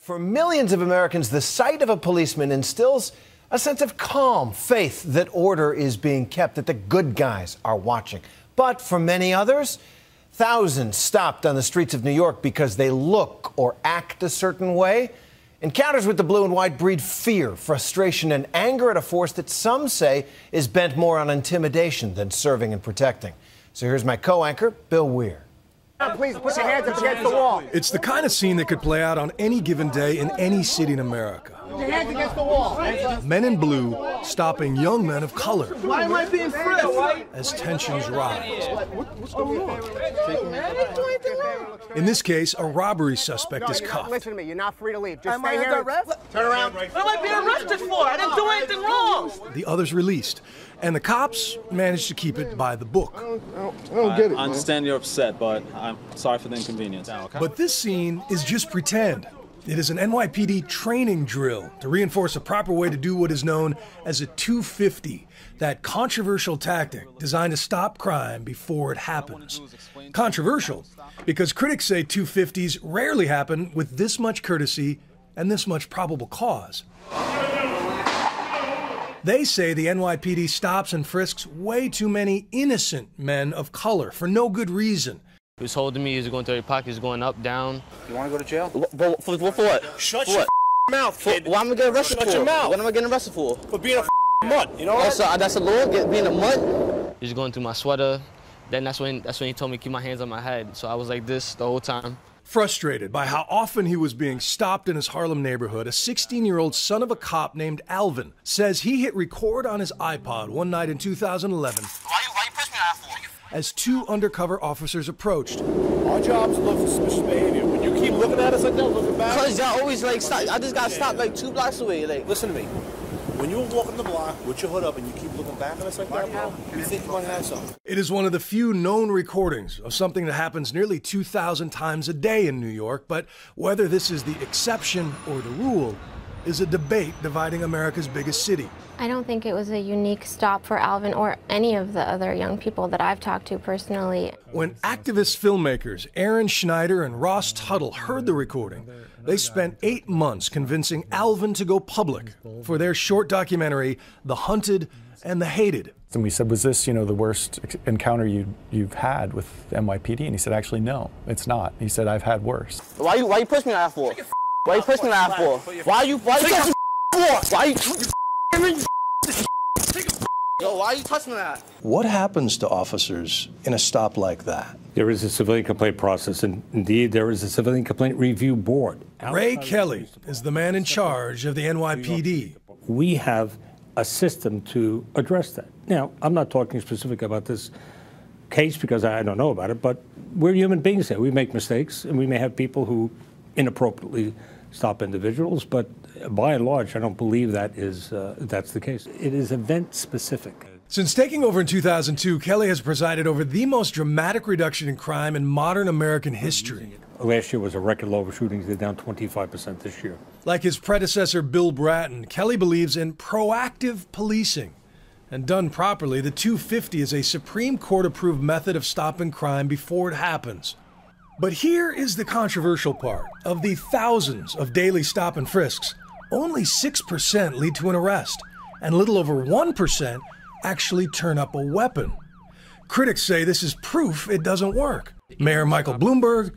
For millions of Americans, the sight of a policeman instills a sense of calm, faith that order is being kept, that the good guys are watching. But for many others, thousands stopped on the streets of New York because they look or act a certain way. Encounters with the blue and white breed fear, frustration, and anger at a force that some say is bent more on intimidation than serving and protecting. So here's my co-anchor, Bill Weir. Please put your hands up against the wall. It's the kind of scene that could play out on any given day in any city in America. Put your hands against the wall. Men in blue stopping young men of color. Why am I being frisked? As tensions rise. What's going on? In this case, a robbery suspect is cuffed. Listen to me. You're not free to leave. Just stay here. Turn around. What am I being arrested for? I didn't do anything wrong. The others released, and the cops managed to keep it by the book. I don't get it. I understand you're upset, but I'm sorry for the inconvenience. But this scene is just pretend. It is an NYPD training drill to reinforce a proper way to do what is known as a 250, that controversial tactic designed to stop crime before it happens. Controversial because critics say 250s rarely happen with this much courtesy and this much probable cause. They say the NYPD stops and frisks way too many innocent men of color for no good reason. He was holding me, he was going through your pocket, he was going up, down. You want to go to jail? For what? Shut your mouth, kid. What am I getting arrested for? Shut your mouth. What am I getting arrested for? For being a mutt, you know what? Also, that's a law, being a mutt? He was going through my sweater. Then that's when he told me to keep my hands on my head. So I was like this the whole time. Frustrated by how often he was being stopped in his Harlem neighborhood, a 16-year-old son of a cop named Alvin says he hit record on his iPod one night in 2011 Why you push me out for? as two undercover officers approached. Our job is to look for suspicious behavior. When you keep looking at us like that, looking back. Because y'all always like stop. I just got stopped like 2 blocks away. Like, Listen to me. When you're walking the block with your hood up and you keep looking back at us like that, bro, you think you might have something. It is one of the few known recordings of something that happens nearly 2,000 times a day in New York, but whether this is the exception or the rule is a debate dividing America's biggest city. I don't think it was a unique stop for Alvin or any of the other young people that I've talked to personally. When activist filmmakers Aaron Schneider and Ross Tuttle heard the recording, they spent 8 months convincing Alvin to go public for their short documentary, The Hunted and the Hated. And we said, was this, the worst encounter you've had with NYPD? And he said, actually, no, it's not. He said, I've had worse. why you push me out for? Why you push me out for? Why you Yo, why are you touching that? What happens to officers in a stop like that? There is a civilian complaint process, and indeed there is a civilian complaint review board. Ray Kelly is the man in charge of the NYPD. We have a system to address that. Now, I'm not talking specific about this case because I don't know about it, but we're human beings here. We make mistakes, and we may have people who inappropriately stop individuals, but by and large, I don't believe that is that's the case. It is event specific. Since taking over in 2002, Kelly has presided over the most dramatic reduction in crime in modern American history. Last year was a record low of shootings. They're down 25% this year. Like his predecessor, Bill Bratton, Kelly believes in proactive policing. And done properly, the 250 is a Supreme Court-approved method of stopping crime before it happens. But here is the controversial part. Of the thousands of daily stop and frisks, only 6% lead to an arrest, and a little over 1% actually turn up a weapon. Critics say this is proof it doesn't work. Mayor Michael Bloomberg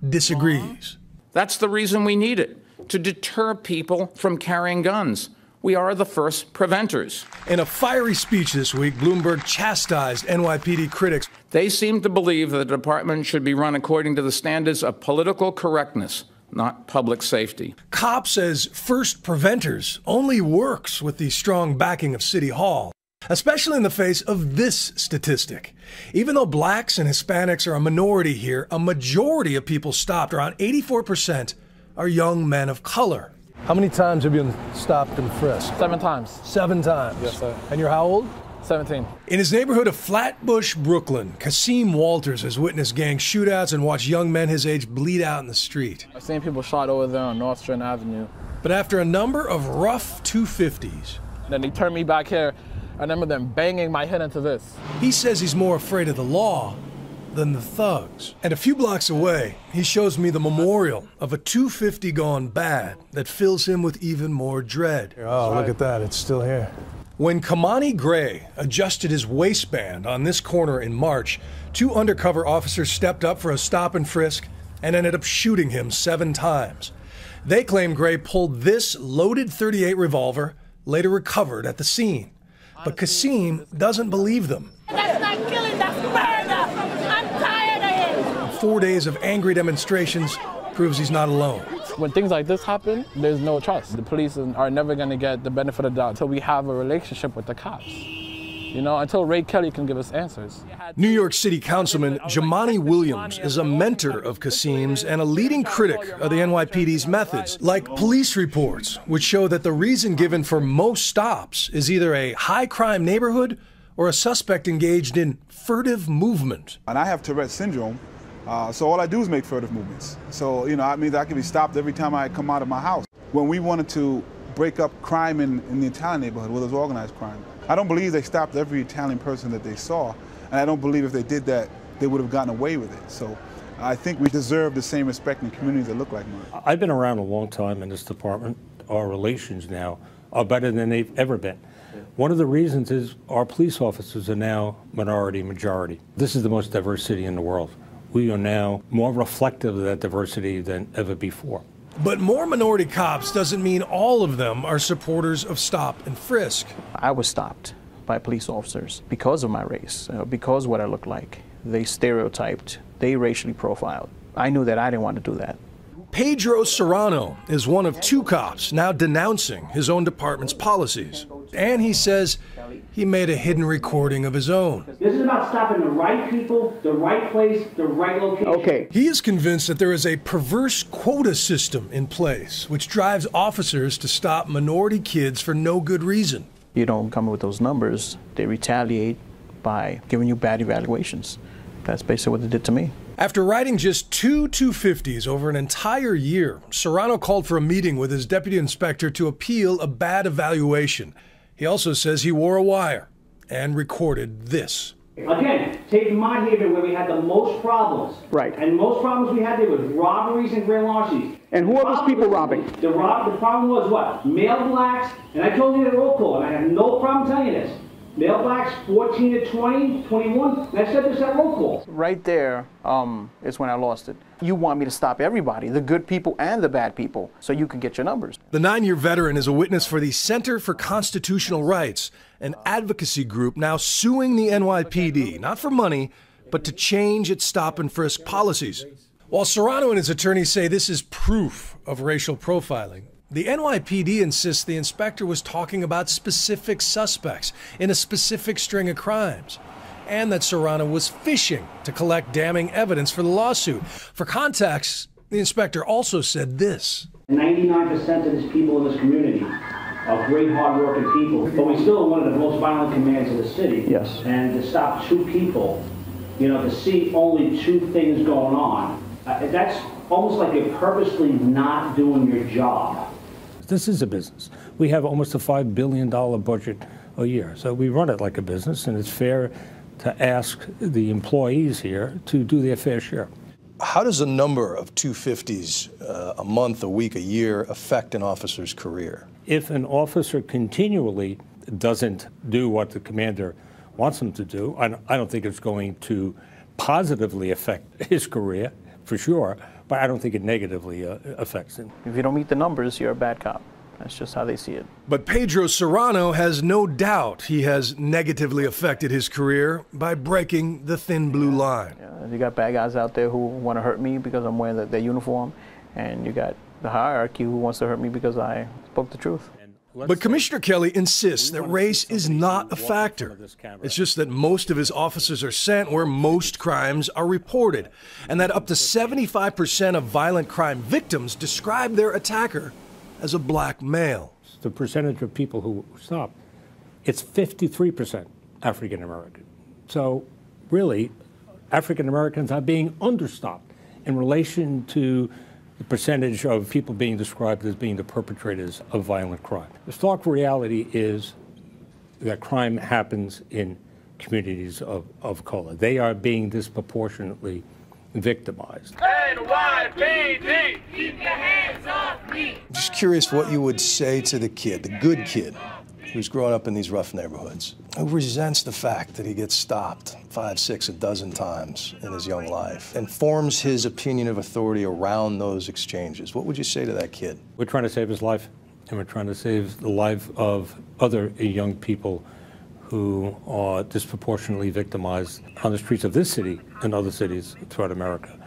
disagrees. That's the reason we need it, to deter people from carrying guns. We are the first preventers. In a fiery speech this week, Bloomberg chastised NYPD critics. They seem to believe that the department should be run according to the standards of political correctness, not public safety. Cops as first preventers only works with the strong backing of City Hall, especially in the face of this statistic. Even though blacks and Hispanics are a minority here, a majority of people stopped, around 84%, are young men of color. How many times have you been stopped and frisked? 7 times. 7 times? Yes, sir. And you're how old? 17. In his neighborhood of Flatbush, Brooklyn, Kasim Walters has witnessed gang shootouts and watched young men his age bleed out in the street. I've seen people shot over there on North Strand Avenue. But after a number of rough 250s... Then they turned me back here. I remember them banging my head into this. He says he's more afraid of the law than the thugs. And a few blocks away, he shows me the memorial of a 250 gone bad that fills him with even more dread. Oh, look at that. It's still here. When Kamani Gray adjusted his waistband on this corner in March, 2 undercover officers stepped up for a stop and frisk and ended up shooting him 7 times. They claim Gray pulled this loaded .38 revolver, later recovered at the scene. But Kasim doesn't believe them. That's not killing, that's murder. I'm tired of it. 4 days of angry demonstrations proves he's not alone. When things like this happen, there's no trust. The police are never going to get the benefit of the doubt until we have a relationship with the cops. You know, until Ray Kelly can give us answers. New York City Councilman Jumaane Williams is a mentor of Kasim's and a leading critic of the NYPD's methods, like police reports, which show that the reason given for most stops is either a high-crime neighborhood or a suspect engaged in furtive movement. And I have Tourette's syndrome, so all I do is make furtive movements. So, you know, that means I can be stopped every time I come out of my house. When we wanted to break up crime in the Italian neighborhood, where there's organized crime, I don't believe they stopped every Italian person that they saw, and I don't believe if they did that, they would have gotten away with it. So I think we deserve the same respect in communities that look like mine. I've been around a long time in this department. Our relations now are better than they've ever been. One of the reasons is our police officers are now minority majority. This is the most diverse city in the world. We are now more reflective of that diversity than ever before. But more minority cops doesn't mean all of them are supporters of stop and frisk. I was stopped by police officers because of my race, because of what I looked like. They stereotyped, they racially profiled. I knew that I didn't want to do that. Pedro Serrano is one of 2 cops now denouncing his own department's policies. And he says he made a hidden recording of his own. This is about stopping the right people, the right place, the right location. Okay. He is convinced that there is a perverse quota system in place, which drives officers to stop minority kids for no good reason. You don't come up with those numbers, they retaliate by giving you bad evaluations. That's basically what they did to me. After riding just 2 250s over an entire year, Serrano called for a meeting with his deputy inspector to appeal a bad evaluation. He also says he wore a wire and recorded this. Again, take my neighborhood where we had the most problems. Right. And most problems we had there was robberies and grand larcenies. And who are those people robbing? The problem was what? Male blacks, and I told you the roll call, and I have no problem telling you this. Male blacks 14 to 20, 21, and I said this at roll call. Right there is when I lost it. You want me to stop everybody, the good people and the bad people, so you can get your numbers. The 9-year veteran is a witness for the Center for Constitutional Rights, an advocacy group now suing the NYPD, not for money, but to change its stop and frisk policies. While Serrano and his attorneys say this is proof of racial profiling, the NYPD insists the inspector was talking about specific suspects in a specific string of crimes, and that Serrano was fishing to collect damning evidence for the lawsuit. For context, the inspector also said this. 99% of these people in this community are great, hard-working people, but we still are one of the most violent commands in the city. Yes. And to stop 2 people, you know, to see only 2 things going on, that's almost like you're purposely not doing your job. This is a business. We have almost a $5 billion budget a year. So we run it like a business, and it's fair to ask the employees here to do their fair share. How does a number of 250s a month, a week, a year affect an officer's career? If an officer continually doesn't do what the commander wants him to do, I don't think it's going to positively affect his career, for sure, but I don't think it negatively affects him. If you don't meet the numbers, you're a bad cop. That's just how they see it. But Pedro Serrano has no doubt he has negatively affected his career by breaking the thin blue line. Yeah, you got bad guys out there who want to hurt me because I'm wearing their uniform, and you got the hierarchy who wants to hurt me because I spoke the truth. But Commissioner Kelly insists that race is not a factor. It's just that most of his officers are sent where most crimes are reported, and that up to 75% of violent crime victims describe their attacker as a black male. The percentage of people who stop, it's 53% African American. So really, African Americans are being understopped in relation to the percentage of people being described as being the perpetrators of violent crime. The stark reality is that crime happens in communities of color. They are being disproportionately victimized. NYPD, keep your hands off me. I'm just curious what you would say to the kid, the good kid, who's growing up in these rough neighborhoods, who resents the fact that he gets stopped 5, 6, a dozen times in his young life and forms his opinion of authority around those exchanges. What would you say to that kid? We're trying to save his life, and we're trying to save the life of other young people who are disproportionately victimized on the streets of this city and other cities throughout America.